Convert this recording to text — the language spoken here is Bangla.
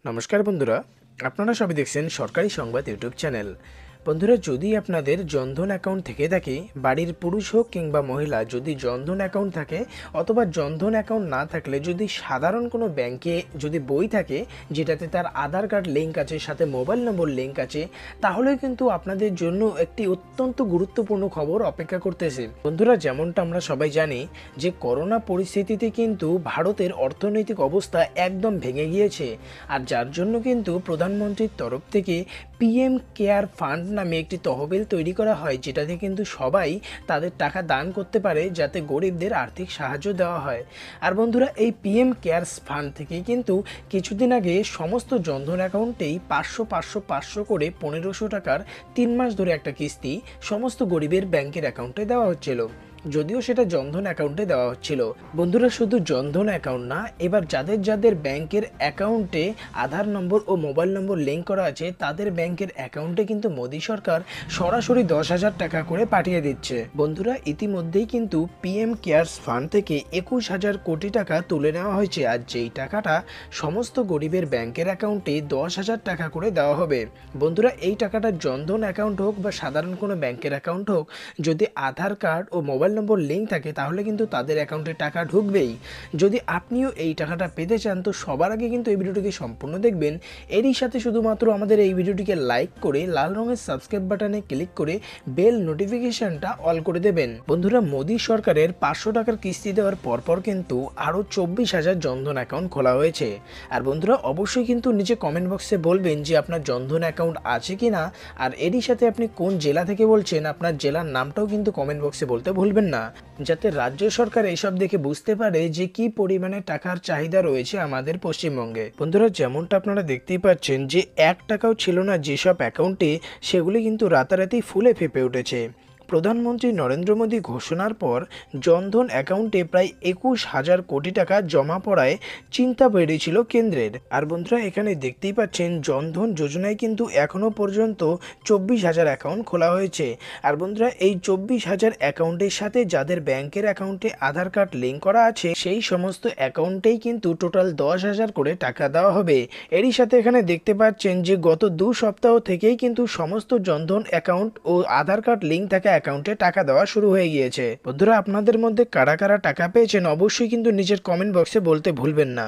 নমস্কার বন্ধুরা, আপনারা সবাই দেখছেন সরকারি সংবাদ ইউটিউব চ্যানেল। বন্ধুরা, যদি আপনাদের জনধন অ্যাকাউন্ট থেকে থাকে, বাড়ির পুরুষ হোক কিংবা মহিলা, যদি জনধন অ্যাকাউন্ট থাকে অথবা জনধন অ্যাকাউন্ট না থাকলে যদি সাধারণ কোনো ব্যাংকে যদি বই থাকে যেটাতে তার আধার কার্ড লিঙ্ক আছে, সাথে মোবাইল নম্বর লিঙ্ক আছে, তাহলে কিন্তু আপনাদের জন্য একটি অত্যন্ত গুরুত্বপূর্ণ খবর অপেক্ষা করতেছে। বন্ধুরা, যেমনটা আমরা সবাই জানি যে করোনা পরিস্থিতিতে কিন্তু ভারতের অর্থনৈতিক অবস্থা একদম ভেঙে গিয়েছে, আর যার জন্য কিন্তু প্রধানমন্ত্রীর তরফ থেকে পিএম কেয়ার ফান্ড নামে একটি তহবিল তৈরি করা হয়, যেটাতে কিন্তু সবাই তাদের টাকা দান করতে পারে যাতে গরিবদের আর্থিক সাহায্য দেওয়া হয়। আর বন্ধুরা, এই পিএম কেয়ারস ফান্ড থেকে কিন্তু কিছুদিন আগে সমস্ত জনধন অ্যাকাউন্টেই 500 করে 1500 টাকার 3 মাস ধরে একটা কিস্তি সমস্ত গরিবের ব্যাংকের অ্যাকাউন্টে দেওয়া হচ্ছিল। যদিও সেটা জনধন অ্যাকাউন্টে দেওয়া হচ্ছিল। বন্ধুরা, শুধু জনধন অ্যাকাউন্ট না, এবার যাদের যাদের ব্যাংকের অ্যাকাউন্টে আধার নম্বর ও মোবাইল নম্বর লিঙ্ক করা আছে তাদের ব্যাংকের অ্যাকাউন্টে কিন্তু মোদী সরকার সরাসরি 10,000 টাকা করে পাঠিয়ে দিচ্ছে। বন্ধুরা, ইতিমধ্যেই কিন্তু পিএম কেয়ারস ফান্ড থেকে 21,000 কোটি টাকা তুলে নেওয়া হয়েছে, আর যেই টাকাটা সমস্ত গরিবের ব্যাংকের অ্যাকাউন্টে 10,000 টাকা করে দেওয়া হবে। বন্ধুরা, এই টাকাটা জনধন অ্যাকাউন্ট হোক বা সাধারণ কোনো ব্যাংকের অ্যাকাউন্ট হোক, যদি আধার কার্ড ও মোবাইল নম্বর লিঙ্ক থাকে তাহলে কিন্তু তাদের অ্যাকাউন্টে টাকা ঢুকবেই। যদি আপনিও এই টাকাটা পেতে চান তো সবার আগে কিন্তু এই ভিডিওটিকে সম্পূর্ণ দেখবেন। এরই সাথে শুধুমাত্র আমাদের এই ভিডিওটিকে লাইক করে লাল রঙের সাবস্ক্রাইব বাটনে ক্লিক করে বেল নোটিফিকেশনটা অল করে দেবেন। বন্ধুরা, মোদী সরকারের 500 টাকার কিস্তি দেওয়ার পরপর কিন্তু আরও 24,000 জনধন অ্যাকাউন্ট খোলা হয়েছে। আর বন্ধুরা, অবশ্যই কিন্তু নিচে কমেন্ট বক্সে বলবেন যে আপনার জনধন অ্যাকাউন্ট আছে কি না, আর এরই সাথে আপনি কোন জেলা থেকে বলছেন আপনার জেলার নামটাও কিন্তু কমেন্ট বক্সে বলতে ভুলবেন না, যাতে রাজ্য সরকার এইসব দেখে বুঝতে পারে যে কি পরিমাণে টাকার চাহিদা রয়েছে আমাদের পশ্চিমবঙ্গে। বন্ধুরা, যেমনটা আপনারা দেখতেই পাচ্ছেন যে 1 টাকাও ছিল না যেসব অ্যাকাউন্টে, সেগুলি কিন্তু রাতারাতি ফুলে ফেঁপে উঠেছে। প্রধানমন্ত্রী নরেন্দ্র মোদী ঘোষণার পর জনধন অ্যাকাউন্টে প্রায় 21,000 কোটি টাকা জমা পড়ায় চিন্তা বেড়েছিল কেন্দ্রের। আর বন্ধুরা, এখানে দেখতেই পাচ্ছেন জনধন যোজনায় কিন্তু এখনও পর্যন্ত 24,000 অ্যাকাউন্ট খোলা হয়েছে। আর বন্ধুরা, এই 24,000 অ্যাকাউন্টের সাথে যাদের ব্যাংকের অ্যাকাউন্টে আধার কার্ড লিঙ্ক করা আছে সেই সমস্ত অ্যাকাউন্টেই কিন্তু টোটাল 10,000 করে টাকা দেওয়া হবে। এরই সাথে এখানে দেখতে পাচ্ছেন যে গত 2 সপ্তাহ থেকেই কিন্তু সমস্ত জনধন অ্যাকাউন্ট ও আধার কার্ড লিঙ্ক থাকা অ্যাকাউন্টে টাকা দেওয়া শুরু হয়ে গিয়েছে। বন্ধুরা, আপনাদের মধ্যে কারা কারা টাকা পেয়েছেন অবশ্যই কিন্তু নিজের কমেন্ট বক্সে বলতে ভুলবেন না।